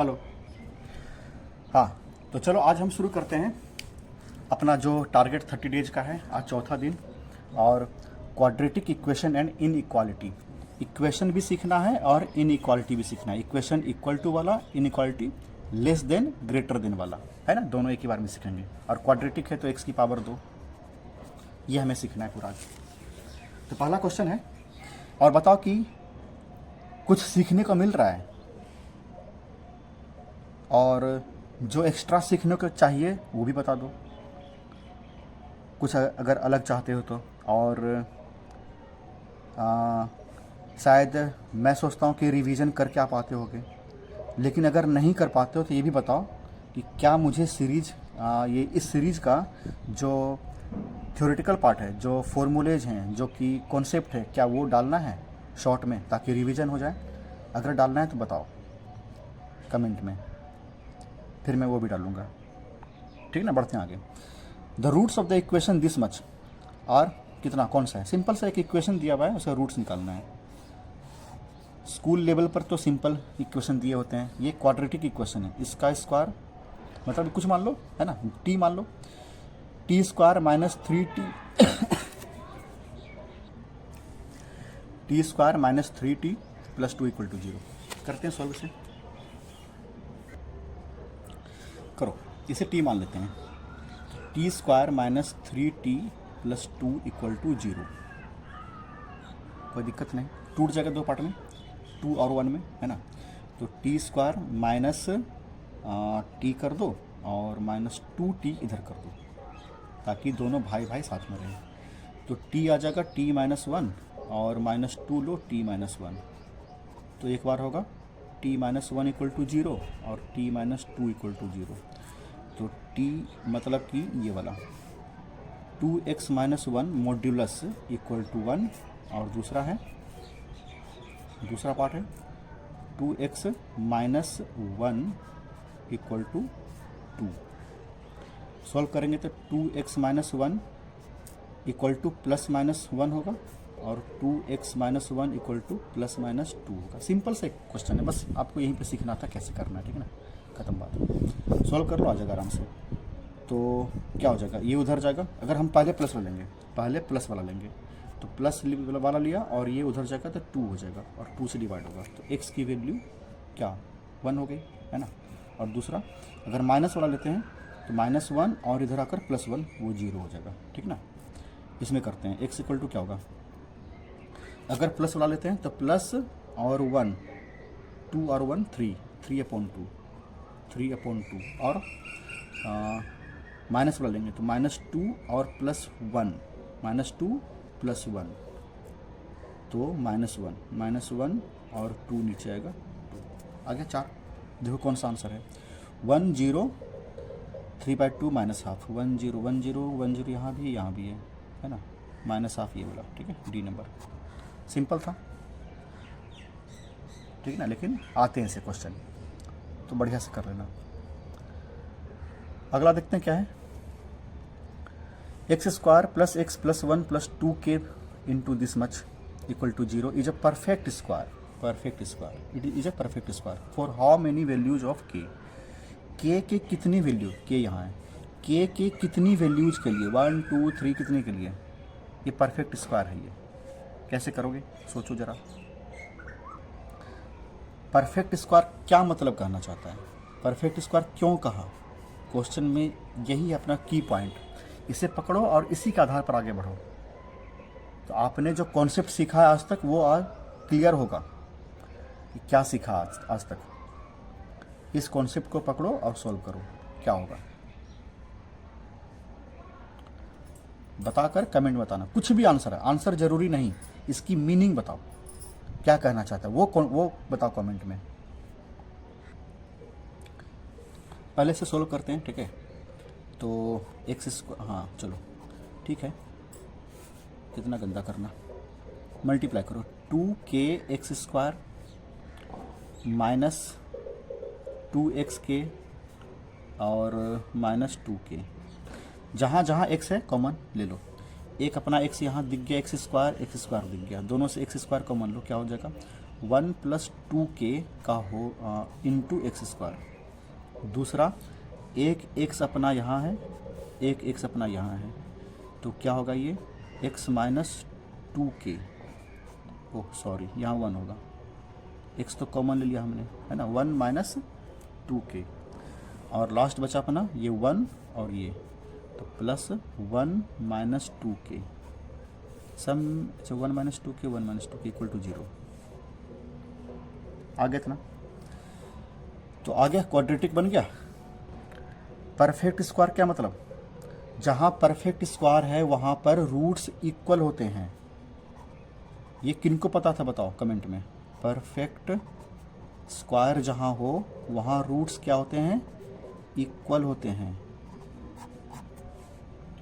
Hello. हाँ, तो चलो आज हम शुरू करते हैं अपना जो टारगेट 30 डेज का है। आज चौथा दिन और quadratic equation and inequality. Equation भी सीखना है और इनइक्वालिटी भी सीखना है। इक्वेशन इक्वल टू वाला, inequality less than greater than वाला, है ना। दोनों एक ही बार में सीखेंगे। और क्वाड्रेटिक है तो x की पावर 2, ये हमें सीखना है पूरा आज। तो पहला क्वेश्चन है, और बताओ कि कुछ सीखने को मिल रहा है और जो एक्स्ट्रा सीखने को चाहिए वो भी बता दो, कुछ अगर अलग चाहते हो तो। और शायद मैं सोचता हूँ कि रिवीजन करके आप आते होगे, लेकिन अगर नहीं कर पाते हो तो ये भी बताओ कि क्या मुझे सीरीज ये इस सीरीज़ का जो थ्योरेटिकल पार्ट है, जो फॉर्मूलेज हैं, जो कि कॉन्सेप्ट है, क्या वो डालना है शॉर्ट में ताकि रिवीजन हो जाए। अगर डालना है तो बताओ कमेंट में, फिर मैं वो भी डालूँगा। ठीक ना, बढ़ते हैं आगे। The roots of the equation this much. और कितना, कौन सा है? सिंपल सा एक इक्वेशन दिया हुआ है, उसका रूट्स निकालना है। स्कूल लेवल पर तो सिंपल इक्वेशन दिए होते हैं, ये क्वाड्रेटिक इक्वेशन है। इसका स्क्वायर मतलब कुछ मान लो, है ना, टी मान लो, T square minus 3t T square minus 3t plus 2 equal to 0। करते हैं सॉल्व से, करो। इसे t मान लेते हैं। T square minus 3t plus 2 equal to 0। कोई दिक्कत नहीं, टूट जाएगा दो पार्ट में, 2 और 1 में, है ना। तो टी स्क्वायर माइनस टी कर दो और माइनस 2t इधर कर दो, ताकि दोनों भाई भाई साथ में रहें। तो t आ जाएगा t माइनस 1 और माइनस 2 लो t माइनस 1। तो एक बार होगा t माइनस 1 इक्वल टू 0 और t माइनस 2 इक्वल टू 0। तो t मतलब कि ये वाला 2x minus 1 modulus equal to 1, और दूसरा है, दूसरा पार्ट है 2x minus 1 equal to 2। Solve करेंगे तो 2x minus 1 equal two plus minus 1 होगा और 2x minus 1 equal two plus minus 2 होगा। सिंपल सा एक क्वेश्चन है, बस आपको यहीं पे सीखना था कैसे करना है। ठीक है ना, खत्म बात। सॉल्व कर लो, आ जाएगा आराम से। तो क्या हो जाएगा, ये उधर जाएगा। अगर हम पहले प्लस वाला लेंगे, पहले प्लस वाला लेंगे तो प्लस वाला लिया और ये उधर जाएगा तो 2 हो जाएगा और 2 से डिवाइड होगा। तो x की वैल्यू क्या 1 हो गई, है ना। और दूसरा अगर माइनस वाला लेते हैं तो माइनस 1 और इधर आकर प्लस 1, वो 0 हो जाएगा। ठीक ना, इसमें करते हैं x इक्वल टू क्या होगा। अगर प्लस वाला लेते हैं तो प्लस और 1, 2 और 1 3, 3/2 और माइनस वाला लेंगे तो माइनस 2 और प्लस 1, माइनस 2 प्लस 1, तो माइनस 1 और 2 नीचे आएगा 2, आगे 4। देखो कौन सा आंसर है, 1 0 3/2 माइनस हाफ, 1 0 1 0 1 0 यहाँ भी है ना, माइनस हाफ ये वाला। ठीक है, डी नंबर। सिंपल था, ठीक ना। लेकिन आते हैं ऐसे क्वेश्चन तो बढ़िया से कर लेना। अगला देखते हैं क्या है। X square plus X plus 1 plus 2k into this much equal to 0 is a perfect square. It is a perfect square for how many values of k। K कितनी वैल्यू, के यहाँ है, के कितनी वैल्यूज के लिए, 1 2 3 कितने के लिए ये परफेक्ट स्क्वायर है। ये कैसे करोगे, सोचो जरा। परफेक्ट स्क्वायर क्या मतलब कहना चाहता है, परफेक्ट स्क्वायर क्यों कहा, क्वेश्चन में यही है अपना की पॉइंट। इसे पकड़ो और इसी के आधार पर आगे बढ़ो। तो आपने जो कॉन्सेप्ट सीखा है आज तक वो आज क्लियर होगा कि क्या सीखा आज तक। इस कॉन्सेप्ट को पकड़ो और सॉल्व करो, क्या होगा बताकर कमेंट बताना। कुछ भी आंसर है, आंसर जरूरी नहीं, इसकी मीनिंग बताओ, क्या कहना चाहता है वो बताओ कमेंट में। पहले से सोल्व करते हैं, ठीक है। तो एक्स स्क्वायर, हाँ चलो ठीक है, कितना गंदा करना, मल्टीप्लाई करो 2k x square minus 2xk और माइनस 2k। जहाँ जहाँ x है कॉमन ले लो। एक अपना x यहाँ दिख गया, एक्स स्क्वायर दिख गया, दोनों से एक्स स्क्वायर कॉमन लो, क्या हो जाएगा 1 प्लस 2k का हो इंटू एक्स स्क्वायर। दूसरा एक एक्स अपना यहाँ है, एक एक्स अपना यहाँ है, तो क्या होगा ये x minus 2k, oh sorry यहाँ 1 होगा, x तो कॉमन ले लिया हमने है ना, 1 माइनस 2k, और लास्ट बचा अपना ये 1 और ये, तो प्लस 1 माइनस 2k सम, अच्छा 1 माइनस 2k इक्वल टू 0। आ गया था ना, तो आ गया, क्वाड्रेटिक बन गया। परफेक्ट स्क्वायर क्या मतलब, जहाँ परफेक्ट स्क्वायर है वहाँ पर रूट्स इक्वल होते हैं। ये किनको पता था बताओ कमेंट में। परफेक्ट स्क्वायर जहाँ हो वहाँ रूट्स क्या होते हैं, इक्वल होते हैं।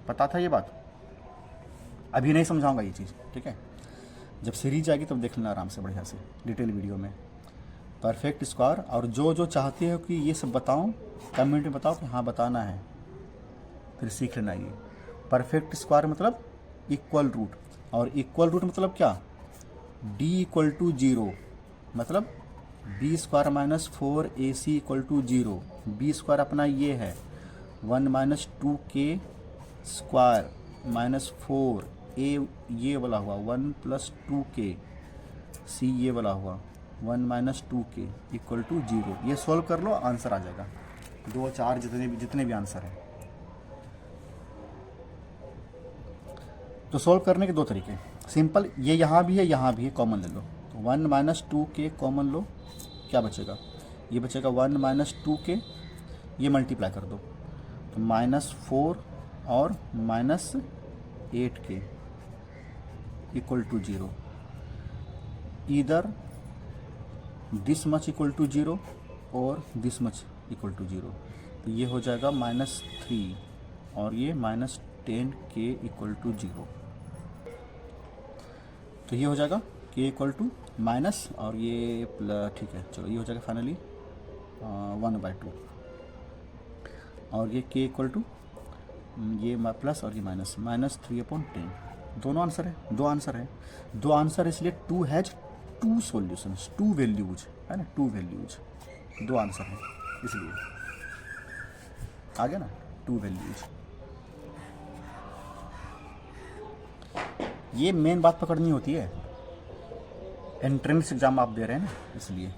पता था ये बात, अभी नहीं समझाऊंगा ये चीज़, ठीक है। जब सीरीज आएगी तब देख लेना आराम से बढ़िया से डिटेल वीडियो में परफेक्ट स्क्वायर। और जो जो चाहते हो कि ये सब बताऊं कमेंट में बताओ कि हाँ बताना है, फिर सीख लेना। ये परफेक्ट स्क्वायर मतलब इक्वल रूट, और इक्वल रूट मतलब क्या, d इक्वल टू 0, मतलब B square minus 4ac equal to 0। B square अपना ये है 1 minus 2k square minus 4, a ये वाला हुआ 1 प्लस 2k, c ये वाला हुआ 1 माइनस 2k इक्वल टू 0। ये सॉल्व कर लो, आंसर आ जाएगा। 2 4 जितने भी आंसर हैं। तो सॉल्व करने के दो तरीके, सिंपल, ये यहाँ भी है यहाँ भी है, कॉमन ले लो। तो 1 माइनस 2k कॉमन लो, क्या बचेगा, ये बचेगा 1 माइनस 2k, ये मल्टीप्लाई कर दो तो माइनस 4 और माइनस 8k इक्वल टू 0। इधर दिस मच इक्वल टू 0 और दिस मच इक्वल टू 0, तो ये हो जाएगा -3 और ये -10k इक्वल टू 0। तो ये हो जाएगा k इक्वल टू माइनस और ये प्लस, ठीक है चलो, ये हो जाएगा फाइनली 1/2, और ये k इक्वल टू ये प्लस और ये माइनस -3/10। दोनों आंसर है, दो आंसर है, दो आंसर, इसलिए 2 हैज 2 सॉल्यूशंस, 2 वैल्यूज है ना, 2 वैल्यूज, दो आंसर है, इसलिए आ गया ना 2 वैल्यूज। ये मेन बात पकड़नी होती है, एंट्रेंस एग्जाम आप दे रहे हैं ना, इसलिए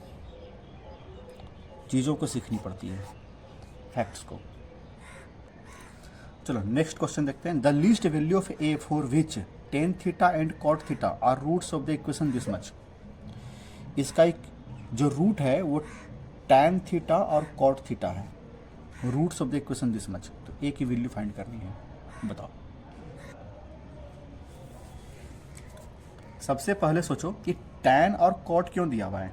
चीज़ों को सीखनी पड़ती है, फैक्ट्स को। चलो नेक्स्ट क्वेश्चन देखते हैं। The least value of a for which tan theta and cot theta are roots of the equation this much. इसका एक जो रूट है वो tan थीटा और cot थीटा है, roots of the equation this much. तो a की value find करनी है, बताओ। सबसे पहले सोचो कि tan और cot क्यों दिया हुआ है,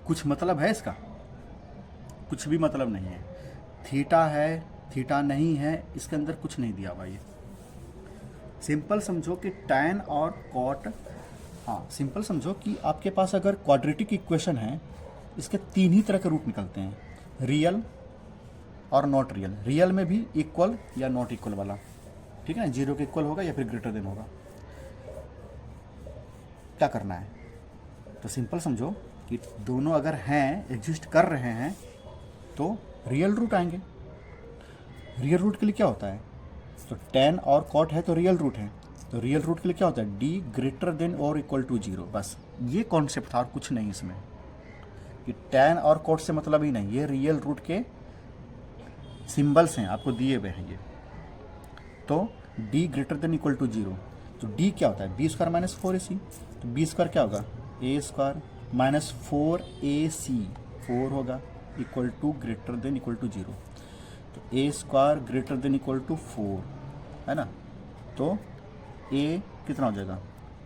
कुछ मतलब है इसका, कुछ भी मतलब नहीं है। थीटा है, थीटा नहीं है, इसके अंदर कुछ नहीं दिया हुआ। ये सिंपल समझो कि tan और cot, हाँ सिंपल समझो कि आपके पास अगर क्वाड्रेटिक इक्वेशन है, इसके 3 ही तरह के रूट निकलते हैं, रियल और नॉट रियल। रियल में भी इक्वल या नॉट इक्वल वाला, ठीक है ना, 0 के इक्वल होगा या फिर ग्रेटर देन होगा। क्या करना है, तो सिंपल समझो कि दोनों अगर हैं, एग्जिस्ट कर रहे हैं, तो रियल रूट आएंगे। रियल रूट के लिए क्या होता है, तो tan और cot है तो रियल रूट है, तो रियल रूट के लिए क्या होता है, d ग्रेटर देन और इक्वल टू 0। बस ये कॉन्सेप्ट था और कुछ नहीं इसमें, कि tan और cot से मतलब ही नहीं, ये रियल रूट के सिंबल्स हैं, आपको दिए हुए हैं ये। तो d greater than equal to 0, तो d क्या होता है, b स्क्वायर माइनस 4ac, तो b स्क्वायर क्या होगा, a स्क्वायर माइनस 4ac 4 होगा equal to greater than equal to 0। तो a square greater than equal to 4 है ना, तो a कितना हो जाएगा,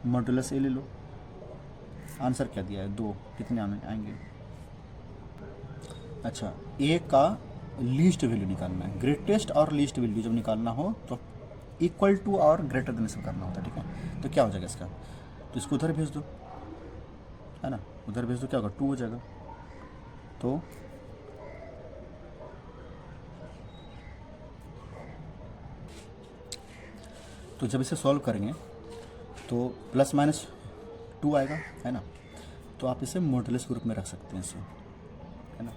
मॉडुलस a ले लो। आंसर क्या दिया है, 2, कितने आएंगे। अच्छा, a का लीस्ट वैल्यू निकालना है, ग्रेटेस्ट और लीस्ट वैल्यू जब निकालना हो तो इक्वल टू और ग्रेटर देन से करना होता है, ठीक है। तो क्या हो जाएगा इसका, तो इसको उधर भेज दो, है ना, उधर भेज दो, क्या होगा 2 हो जाएगा। तो जब इसे सॉल्व करेंगे तो प्लस माइनस 2 आएगा, है ना। तो आप इसे मॉडुलस ग्रुप में रख सकते हैं इसे, है ना।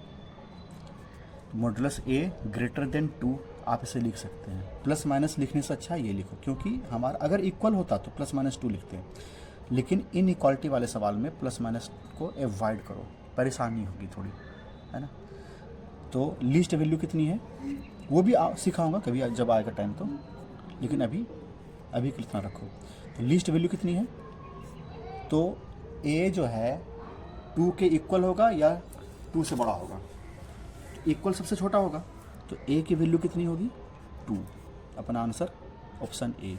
मॉडुलस ए ग्रेटर देन 2 आप इसे लिख सकते हैं। प्लस माइनस लिखने से अच्छा ये लिखो, क्योंकि हमारा अगर इक्वल होता तो प्लस माइनस 2 लिखते हैं, लेकिन इन इक्वालिटी वाले सवाल में प्लस माइनस को अवॉइड करो, परेशानी होगी थोड़ी, है ना। तो लीस्ट वैल्यू कितनी है वो भी सिखाऊंगा कभी जब आएगा टाइम तो, लेकिन अभी कितना रखो। तो लीस्ट वैल्यू कितनी है, तो ए जो है 2 के इक्वल होगा या 2 से बड़ा होगा। इक्वल सबसे छोटा होगा, तो ए की वैल्यू कितनी होगी 2। अपना आंसर ऑप्शन ए।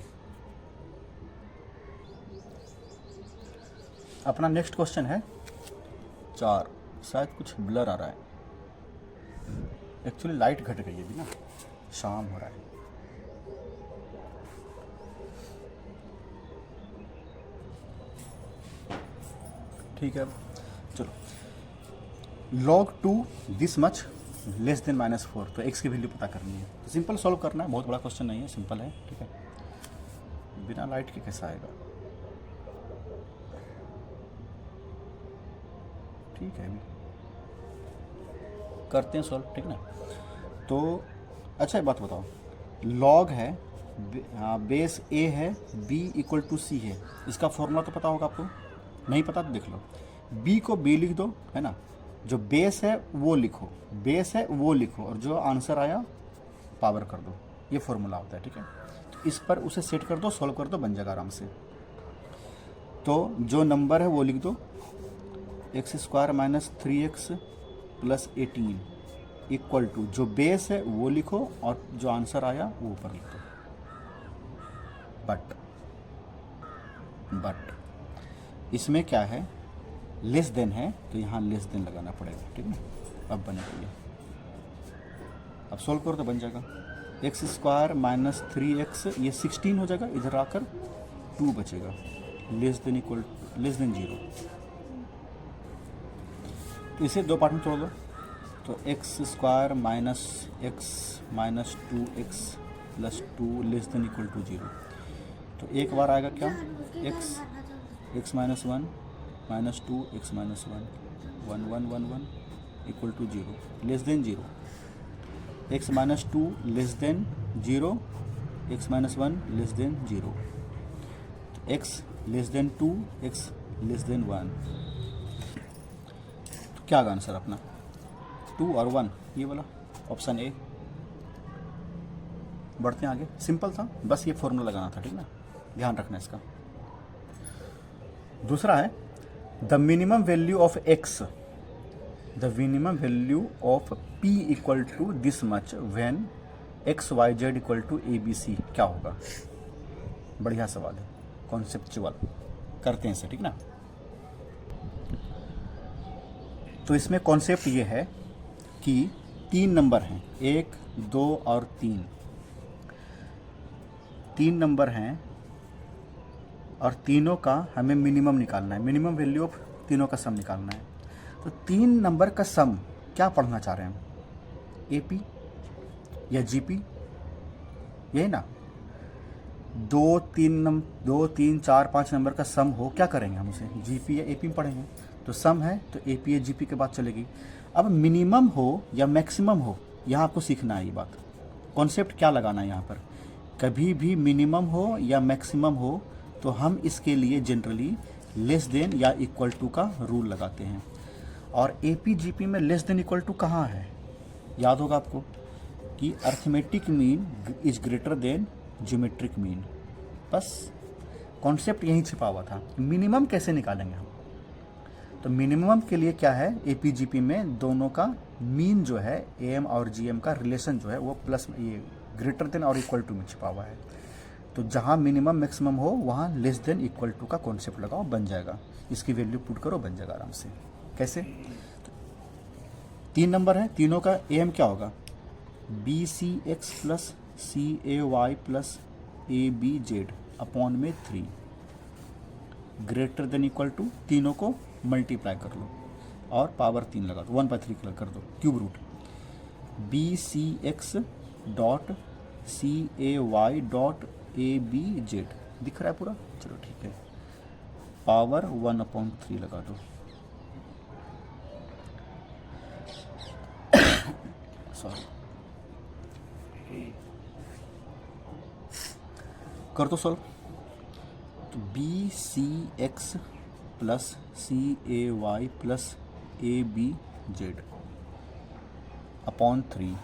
अपना नेक्स्ट क्वेश्चन है 4। शायद कुछ ब्लर आ रहा है, एक्चुअली लाइट घट गई है अभी ना, शाम हो रहा है। ठीक है, चलो। log 2 this much less than -4, तो x की वैल्यू पता करनी है। तो सिंपल सॉल्व करना है, बहुत बड़ा क्वेश्चन नहीं है, सिंपल है। ठीक है, बिना लाइट के कैसा आएगा। ठीक है, अभी करते हैं सॉल्व, ठीक ना। तो अच्छा एक बात बताओ, log है बेस a है, b इक्वल टू c है, इसका फॉर्मूला तो पता होगा आपको, नहीं पता तो देख लो। b को b लिख दो, है ना, जो बेस है वो लिखो, बेस है वो लिखो, और जो आंसर आया पावर कर दो, ये फॉर्मूला होता है। ठीक है, तो इस पर उसे सेट कर दो, सॉल्व कर दो, बन जाएगा आराम से। तो जो नंबर है वो लिख दो, x² - 3x + 18 इक्वल टू, जो बेस है वो लिखो और जो आंसर आया वो ऊपर लिख दो। बट इसमें क्या है, लेस देन है, तो यहाँ लेस देन लगाना पड़ेगा। ठीक है, अब बनेगा ये। अब सॉल्व करो तो बन जाएगा x² - 3x, ये 16 हो जाएगा, इधर आकर 2 बचेगा, लेस देन 0। तो इसे 2 पार्ट में तोड़ दो, तो x² - x - 2x + 2 less than equal to 0। तो एक बार आएगा क्या, x - 1 - 2 x - 1 1 1 1 1 equal to 0 less than 0, x - 2 less than 0, x - 1 less than 0, x less than 2, x less than 1। तो क्या आगा आंसर अपना 2 और 1, ये वाला ऑप्शन ए। बढ़ते हैं आगे, सिंपल था, बस ये फॉर्मूला लगाना था। ठीक ना, ध्यान रखना इसका। दूसरा है the minimum value of x, the minimum value of p equal to this much when x y z equal to ABC, क्या होगा। बढ़िया सवाल है, कॉन्सेप्चुअल, करते हैं इसे। ठीक ना, तो इसमें कॉन्सेप्ट ये है कि 3 नंबर हैं, 1 2 और 3 नंबर हैं, और तीनों का हमें मिनिमम निकालना है, मिनिमम वैल्यू ऑफ तीनों का सम निकालना है। तो 3 नंबर का सम क्या पढ़ना चाह रहे हैं हम, AP या GP, यही ना। 2 3 4 5 नंबर का सम हो, क्या करेंगे हम उसे, GP या AP में पढ़ेंगे। तो सम है तो AP या GP के बाद चलेगी। अब मिनिमम हो या मैक्सिमम हो, यहाँ आपको सीखना है ये बात, कॉन्सेप्ट क्या लगाना है यहाँ पर। कभी भी मिनिमम हो या मैक्सिमम हो तो हम इसके लिए जनरली लेस देन या इक्वल टू का रूल लगाते हैं। और AP GP में लेस देन इक्वल टू कहाँ है, याद होगा आपको कि arithmetic mean is greater then geometric mean. बस कॉन्सेप्ट यहीं छिपा हुआ था। मिनिमम कैसे निकालेंगे हम, तो मिनिमम के लिए क्या है, AP GP में दोनों का मीन जो है AM और GM का रिलेशन जो है वो प्लस ये ग्रेटर देन और इक्वल टू में छिपा हुआ है। तो जहाँ मिनिमम मैक्सिमम हो वहाँ लेस देन इक्वल टू का कॉन्सेप्ट लगाओ, बन जाएगा। इसकी वैल्यू पुट करो, बन जाएगा आराम से। कैसे, 3 नंबर है, तीनों का AM क्या होगा, BCX + CAY + ABZ अपॉन में 3 ग्रेटर देन इक्वल टू, तीनों को मल्टीप्लाई कर लो और पावर 3 लगा दो, 1/3 कर दो, cube root. BCX dot CAY dot ABZ दिख रहा है पूरा, चलो ठीक है, पावर 1/3 लगा दो, कर दो सॉल्व। तो B C X plus C A Y plus A B Z upon 3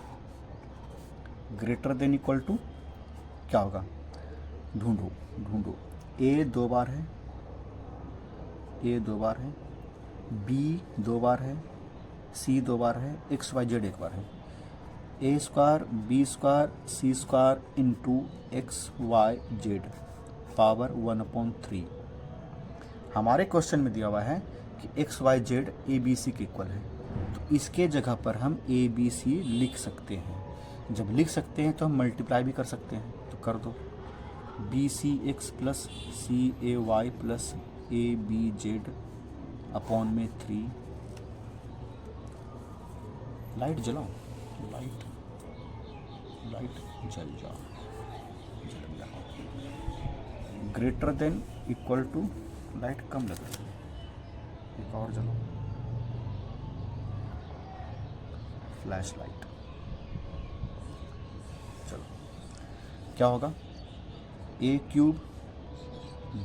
greater than equal to क्या होगा, ढूंढो। ए 2 बार है, ए 2 बार है, बी 2 बार है, सी 2 बार है, एक्स वाई जेड 1 बार है। A square B square C square into X Y Z power 1/3। हमारे क्वेश्चन में दिया हुआ है कि X Y Z A B C के इक्वल है, तो इसके जगह पर हम ए बी सी लिख सकते हैं। जब लिख सकते हैं तो हम मल्टीप्लाई भी कर सकते हैं, तो कर दो। B C X plus C A Y plus A B Z upon में 3। लाइट जलाओ, लाइट जल जाओ, greater than equal to, light कम लग रही है, एक और जलो, फ्लैश लाइट। चलो क्या होगा, ए cube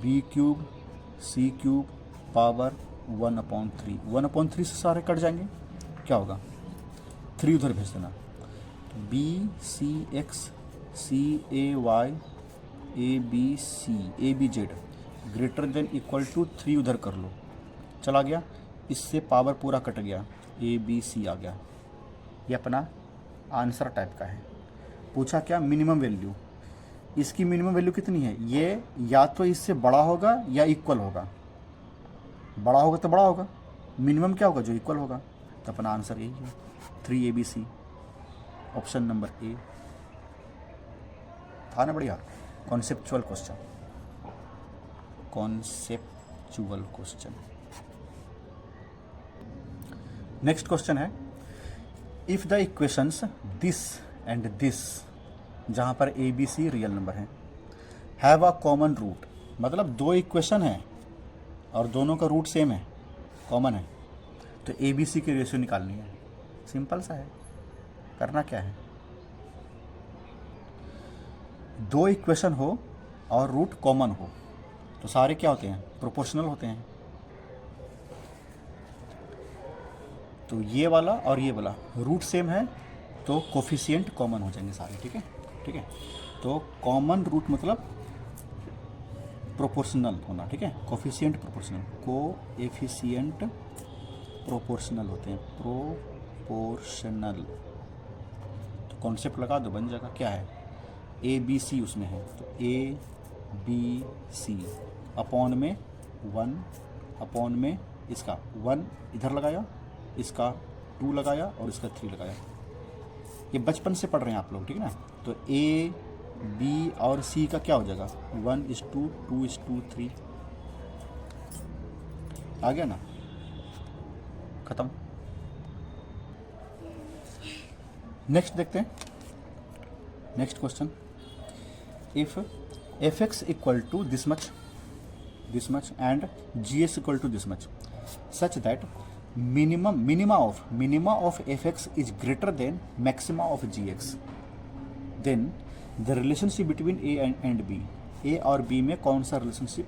B cube C cube power 1/3। 1/3 से सारे कट जाएंगे, क्या होगा, 3 उधर भेज देना। B C X C A Y A B C A B Z greater than equal to 3 उधर कर लो, चला गया, इससे पावर पूरा कट गया, ए बी सी आ गया। ये अपना आंसर टाइप का है। पूछा क्या, मिनिमम वैल्यू। इसकी मिनिमम वैल्यू कितनी है, ये या तो इससे बड़ा होगा या इक्वल होगा। बड़ा होगा तो बड़ा होगा, मिनिमम क्या होगा, जो इक्वल होगा। तो अपना आंसर यही है, 3 ABC, ऑप्शन नंबर ए। था ना बढ़िया, conceptual question, conceptual question. Next question है, if the equations this and this, जहां पर a B c real number है, हैव अ कॉमन रूट, मतलब 2 इक्वेशन है और दोनों का रूट सेम है, कॉमन है, तो ए बी सी की रेशियो निकालनी है। सिंपल सा है, करना क्या है, 2 इक्वेशन हो और रूट कॉमन हो तो सारे क्या होते हैं, प्रोपोर्शनल होते हैं। तो ये वाला और ये वाला रूट सेम है तो कोफिशिएंट कॉमन हो जाएंगे सारे, ठीक है, ठीक है। तो कॉमन रूट मतलब प्रोपोर्शनल होना, ठीक है, कोफिशिएंट प्रोपोर्शनल, कोएफिशिएंट प्रोपोर्शनल होते हैं, प्रोपोर्शनल। तो कॉन्सेप्ट लगा दो, बन जाएगा, क्या है, ए बी सी उसमें है, तो ए बी सी अपॉन में 1 अपॉन में इसका 1 इधर लगाया, इसका 2 लगाया और इसका 3 लगाया। ये बचपन से पढ़ रहे हैं आप लोग, ठीक है ना। तो ए बी और सी का क्या हो जाएगा, 1:2, 2:3, आ गया ना, खत्म। नेक्स्ट देखते हैं, next question, if f x equal to this much and g x equal to this much such that minima of F x is greater than maxima of ji x, then the relationship between a and b, a और b में कौन सा relationship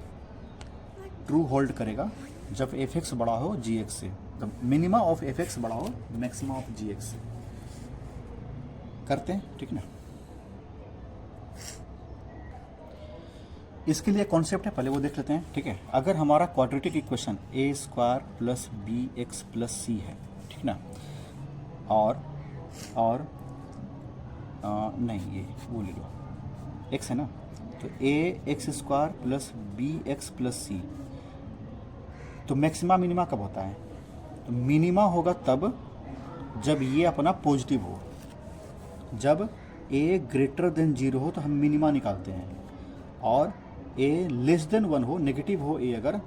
true hold करेगा जब F x बड़ा हो जी x से, तो मिनिमा ऑफ एफ एक्स बड़ा हो मैक्सिमा ऑफ जी एक्स से। करते हैं, ठीक ना। इसके लिए कॉन्सेप्ट है, पहले वो देख लेते हैं, ठीक है। अगर हमारा quadratic equation a square plus b x plus c है, ठीक ना, और नहीं, ये वो ले लो, एक्स है ना, तो a x square plus b x plus c, तो मैक्सिमा मिनिमा कब होता है, तो मिनिमा होगा तब जब ये अपना पॉजिटिव हो, जब ए ग्रेटर देन 0 हो तो हम मिनिमा निकालते हैं, और ए लेस देन 1 हो, नेगेटिव हो ए, अगर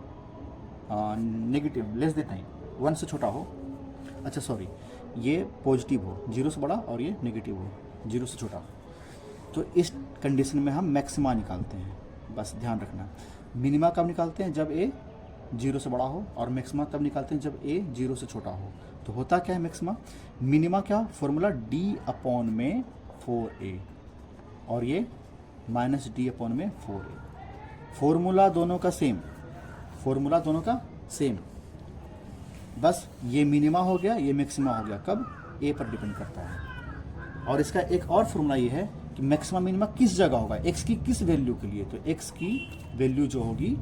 नेगेटिव लेस देन नहीं 1 से छोटा हो, अच्छा सॉरी, ये पॉजिटिव हो 0 से बड़ा और ये नेगेटिव हो 0 से छोटा, तो इस कंडीशन में हम मैक्सिमा निकालते हैं। बस ध्यान रखना, मिनिमा कब निकालते हैं, जब ए 0 से बड़ा हो, और मैक्सिमा तब निकालते हैं जब ए 0 से छोटा हो। तो होता क्या है मैक्सिमा, मिनिमा क्या, फॉर्मूला d/4a, और ये माइनस डी अपॉन में 4a। फॉर्मूला दोनों का सेम, फॉर्मूला दोनों का सेम, बस ये मिनिमा हो गया, ये मैक्सिमा हो गया, कब? a पर डिपेंड करता है। और इसका एक और फॉर्मूला ये है कि मैक्सिमा मिनिमा किस जगह होगा, x की किस वैल्यू के लिए, तो x की वैल्यू जो होगी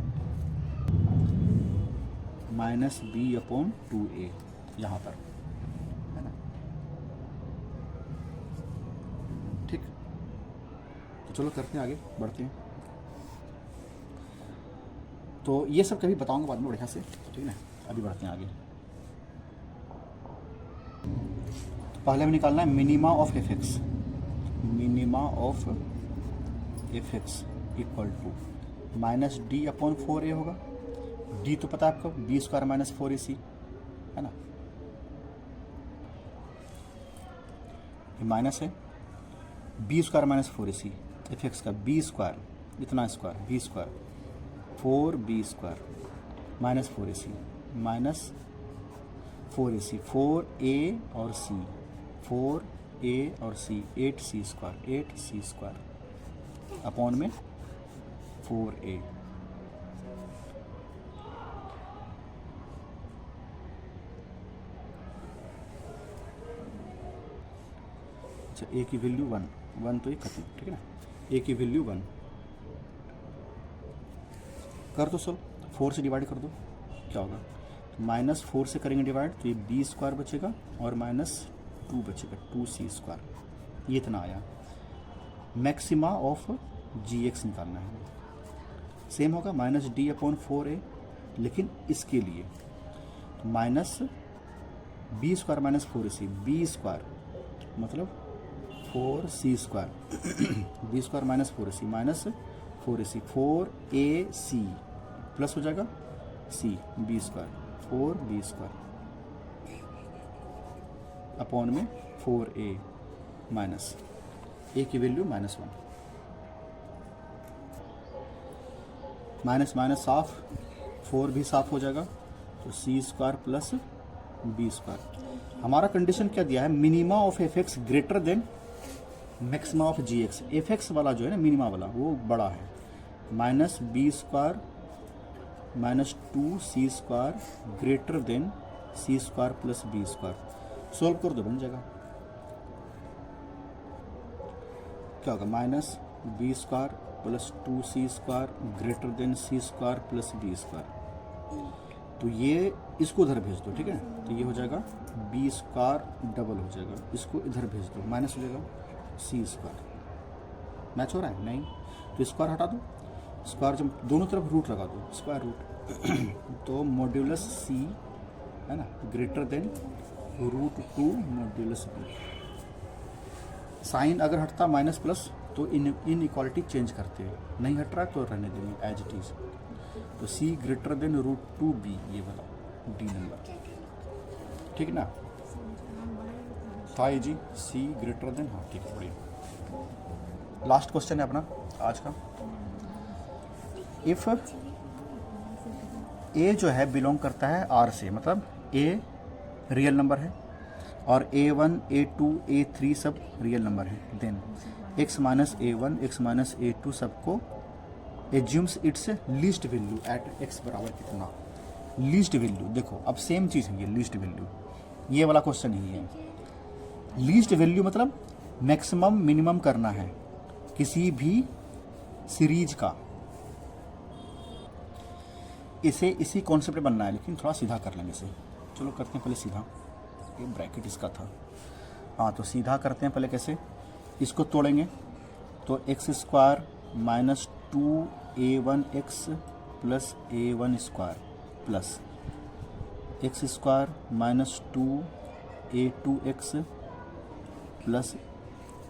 माइनस बी अपॉन 2a यहाँ पर, है ना। ठीक, तो चलो करते हैं आगे बढ़ते हैं। तो ये सब कभी बताऊंगा बाद में बढ़िया से, ठीक है ना। अभी बढ़ते हैं आगे। पहले हमें निकालना है minima of F X. Minima of F x equal to minus D upon 4a होगा। डी तो पता है आपको, बी स्क्वायर माइनस 4ac, है ना। ये माइनस है, B square minus 4ac F X का, बी स्क्वायर इतना square, B square 4b square minus 4ac minus 4ac, 4a और c, 4a और c, 8c square, 8c square upon में 4a। अच्छा, a की वैल्यू 1, 1 तो ये खत्म, ठीक है ना। a की वैल्यू 1 कर दो, सॉल्व 4 से डिवाइड कर दो, क्या होगा? तो माइनस 4 से करेंगे डिवाइड तो ये बी स्क्वायर बचेगा और माइनस 2 बचेगा, 2c स्क्वायर, ये इतना आया। मैक्सिमा ऑफ जी एक्स निकालना है, सेम होगा माइनस डी अपॉन 4a, लेकिन इसके लिए minus B square minus 4ac, B square मतलब 4c square, B square minus 4ac minus 4ac, 4ac plus हो जाएगा c, B square 4b square upon में 4a माइनस a की value -1, minus minus साफ, 4 भी साफ हो जाएगा, तो c square plus b square. हमारा कंडीशन क्या दिया है? Minima of F X greater than maxima of ji X. F X वाला जो है ना, मिनिमा वाला, वो बड़ा है, minus B square minus 2c square greater than c square plus b square. Solve कर दो, बन जाएगा, क्या होगा? Minus B square plus 2c square greater than c square plus b square. तो ये इसको इधर भेज दो, ठीक है। तो ये हो जाएगा b स्क्वायर डबल हो जाएगा, इसको इधर भेज दो, माइनस हो जाएगा c स्क्वायर। मैच हो रहा है? नहीं, तो स्क्वायर हटा दो, स्क्वायर जब दोनों तरफ रूट लगा दो, स्क्वायर रूट तो मॉड्यूलस c, है ना, greater than √2 modulus b। Sign अगर हटता माइनस प्लस तो इन इक्वालिटी चेंज करते हैं, नहीं हट रहा तो रहने देंगे एज इट इज। तो c ग्रेटर देन √2b, ये वाला डी नंबर, ठीक ना था ये जी, c ग्रेटर देन, हाँ ठीक है, बढ़िया। लास्ट क्वेश्चन है अपना आज का। इफ a जो है बिलोंग करता है r से, मतलब a रियल नंबर है और a1 a2 a3 सब रियल नंबर है, then x minus a1 x minus a2 सबको assumes its least value at x बराबर कितना। लीस्ट वैल्यू देखो, अब सेम चीज़ है ये लीस्ट वैल्यू, ये वाला क्वेश्चन ही है। लीस्ट वैल्यू मतलब मैक्सिमम मिनिमम करना है किसी भी सीरीज का, इसे इसी कॉन्सेप्ट बनना है, लेकिन थोड़ा सीधा कर लेंगे इसे। चलो करते हैं पहले सीधा, ये ब्रैकेट इसका था, हाँ तो सीधा करते हैं पहले। कैसे? इसको तोड़ेंगे तो x square minus 2a1x plus a1 square plus x square minus 2a2x plus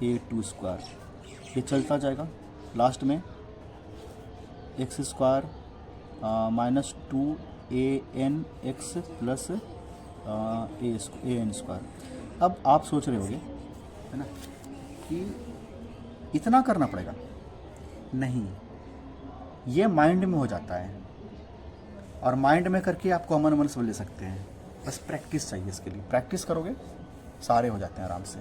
a2 square, ये चलता जाएगा। लास्ट में x square minus 2anx plus an square. अब आप सोच रहे होंगे, है ना, कि इतना करना पड़ेगा। नहीं, ये माइंड में हो जाता है, और माइंड में करके आप कॉमन मन से ले सकते हैं। बस प्रैक्टिस चाहिए इसके लिए, प्रैक्टिस करोगे सारे हो जाते हैं आराम से।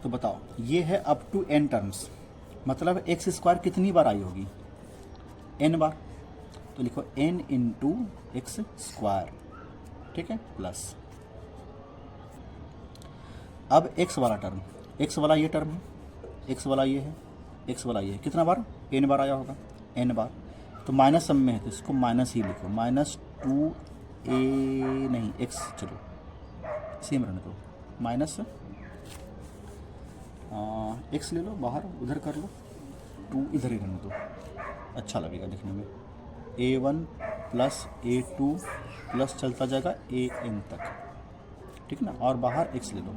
तो बताओ ये है अप टू n टर्म्स, मतलब एक्स स्क्वायर कितनी बार आई होगी, n बार। तो लिखो n इंटू एक्स स्क्वायर, ठीक है, प्लस अब x वाला टर्म, x वाला ये टर्म है, x वाला ये है, x वाला ये है, कितना बार, n बार आया होगा, n बार। तो माइनस सम में है तो इसको माइनस ही लिखो, -2a नहीं x, चलो सेम रहने दो, माइनस x ले लो बाहर, उधर कर लो, 2 इधर ही रहने दो, अच्छा लगेगा दिखने में। a1 प्लस a2 प्लस चलता जाएगा an तक, ठीक ना, और बाहर x ले लो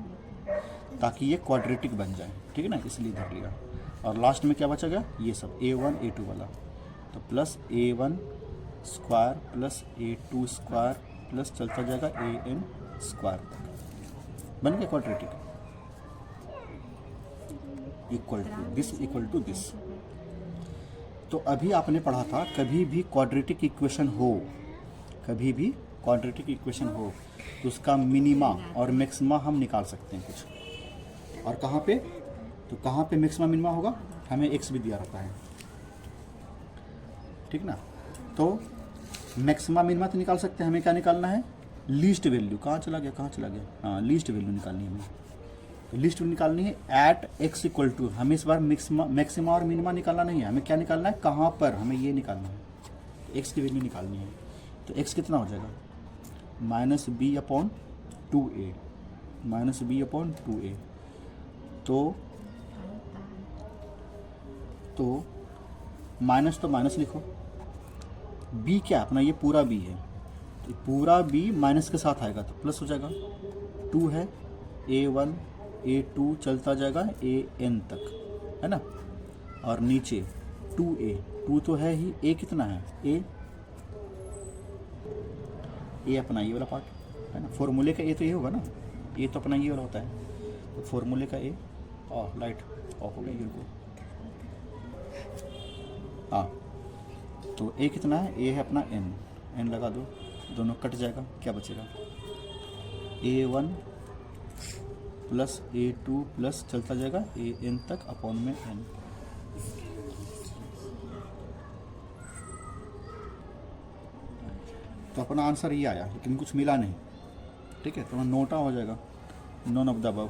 ताकि ये क्वाड्रेटिक बन जाए, ठीक है ना, इसलिए इधर लिया। और लास्ट में क्या बचा गया, ये सब a1 a2 वाला, तो plus a1 square plus a2 square plus चलता जाएगा an स्क्वायर तक, बन गया क्वाड्रेटिक, इक्वल टू दिस। तो अभी आपने पढ़ा था कभी भी क्वाड्रेटिक इक्वेशन हो, कभी भी क्वाड्रेटिक इक्वेशन हो तो उसका मिनिमा और मैक्सिमा हम निकाल सकते हैं कुछ, और कहाँ पे, तो कहाँ पे मैक्सिमा मिनिमा होगा, हमें x भी दिया रहता है, ठीक ना। तो मैक्सिमा मिनिमा तो निकाल सकते हैं, हमें क्या निकालना है, लीस्ट वैल्यू, कहाँ चला गया, हाँ लीस्ट वैल्यू निकालनी है हमें। तो लीस्ट वैल्यू निकालनी है एट x इक्वल टू, हमें इस बार मैक्सिमा और मिनिमा निकालना नहीं है, हमें क्या निकालना है, कहाँ पर, हमें ये निकालना है, तो x की वैल्यू निकालनी है। तो x कितना हो जाएगा, -b/2a, -b/2a। तो माइनस, तो माइनस लिखो, b क्या अपना, ये पूरा b है, तो पूरा b माइनस के साथ आएगा तो प्लस हो जाएगा, 2 है, a1 a2 चलता जाएगा an तक, है ना, और नीचे 2a, 2 तो है ही, a कितना है, a अपना ये वाला पार्ट है ना, फॉर्मूले का a तो ये होगा ना, a तो अपना ये वाला होता है, तो फॉर्मूले का a, लाइट ऑफ हो गई ये को, हाँ, तो a कितना है, a है अपना n लगा दो, दोनों कट जाएगा, क्या बचेगा, a1 प्लस a2 प्लस चलता जाएगा an तक अपॉन में n। तो अपना आंसर ये आया, लेकिन कुछ मिला नहीं, ठीक है, तो नोटा हो जाएगा, नॉन ऑफ द अबव।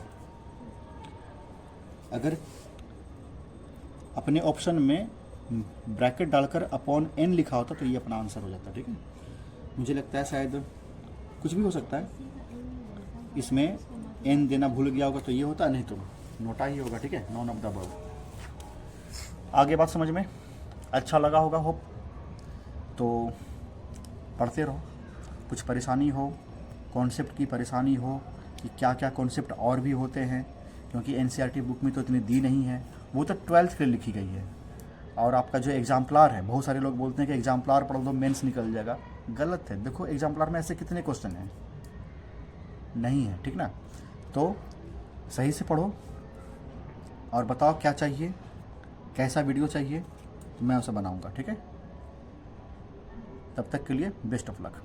अगर अपने ऑप्शन में ब्रैकेट डालकर अपॉन n लिखा होता तो ये अपना आंसर हो जाता, ठीक है। मुझे लगता है शायद कुछ भी हो सकता है, इसमें n देना भूल गया होगा तो ये होता, नहीं तो नोटा ही होगा, ठीक है, नॉन ऑफ द अबव। आगे बात समझ में अच्छा लगा होगा होप, तो पढ़ते रहो, कुछ परेशानी हो, कॉन्सेप्ट की परेशानी हो कि क्या क्या कॉन्सेप्ट और भी होते हैं, क्योंकि एनसीईआरटी बुक में तो इतनी दी नहीं है, वो तो 12th के लिए लिखी गई है। और आपका जो एग्जाम्पलार है, बहुत सारे लोग बोलते हैं कि एग्जाम्पलार पढ़ दो मेंस निकल जाएगा, गलत है। देखो एग्जाम्पलार में ऐसे कितने क्वेश्चन हैं, नहीं है, ठीक ना। तो सही से पढ़ो और बताओ क्या चाहिए, कैसा वीडियो चाहिए, तो मैं उसे बनाऊंगा, ठीक है। तब तक के लिए बेस्ट ऑफ लक।